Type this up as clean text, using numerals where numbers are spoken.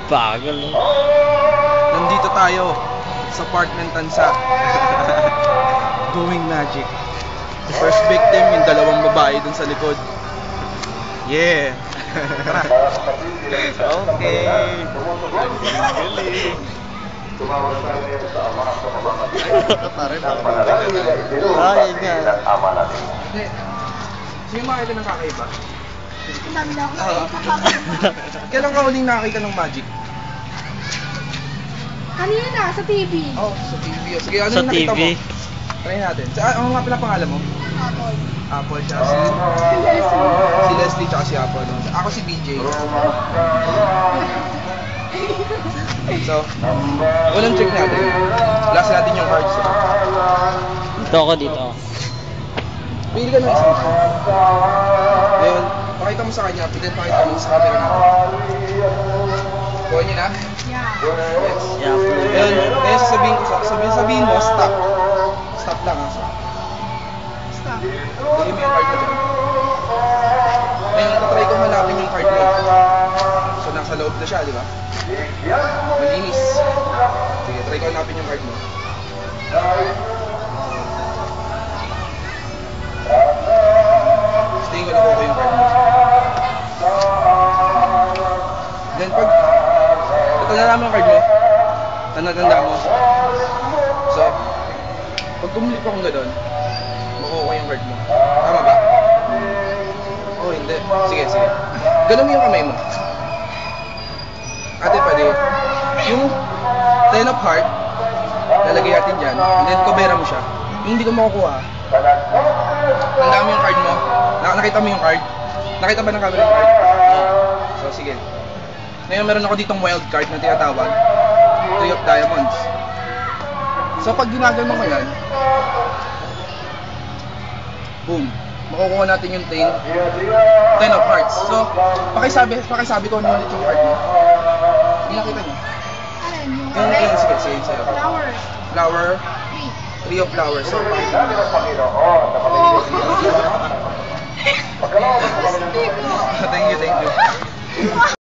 Bagal. Nandito tayo sa park ng Tansa. Doing magic. The first victim, yung dalawang babae dun sa likod. Yeah! Tara! Okay! Galing! Ay, nga. Sino makita ng kakaiba? Ang dami na ako Kailan ka huling nakakita ng magic? kanina, sa TV. Oh, sa TV. Sige, ano Sa yung nakita TV? mo? Try natin. Ano nga pala pangalan mo? Apple. Apple siya. Si Leslie. Si Leslie tsaka si Apple. No? Ako si BJ. So, unang trick natin. Last natin yung cards. Dito ako dito. Pili ka ng isang card. Ngayon, pakita mo sa kanya, then pakita mo sa camera natin. Kuha niyo na? Yeah. Yes. Yeah, Ngayon sasabihin mo, stop. Stop lang ha. Stop. Lagay mo yung card mo dyan. Ngayon, tatry ko hanapin yung card mo. So, nasa loob na siya, di ba? Malinis. Sige, try ko hanapin yung card mo. Tingin ko nakuha ko yung card mo. Then, pag ito na naman yung card mo, tanda mo. So, pag tumulip akong gano'n, makuha ko yung card mo. Tama ba? Oh, hindi. Sige. Ganun mo yung kamay mo. Ate, pwede. Yung 10 of heart, lalagay natin dyan, and then kubera mo siya. Yung hindi ko makukuha, tanda mo yung card mo. Nakita mo yung card? Nakita ba ng camera yung card? So, sige. Ngayon, meron ako ditong wild card na tinatawag, 3 of diamonds. So, pag ginagano mo yan, boom, makukuha natin yung 10 of hearts. So, pakisabi ko ano ulit yung card mo. Hindi nakita niyo. Alin? Yung Yung sige, sa'yo. flower. Flower, 3 of flowers. So, pakita mo. Thank you. Thank you.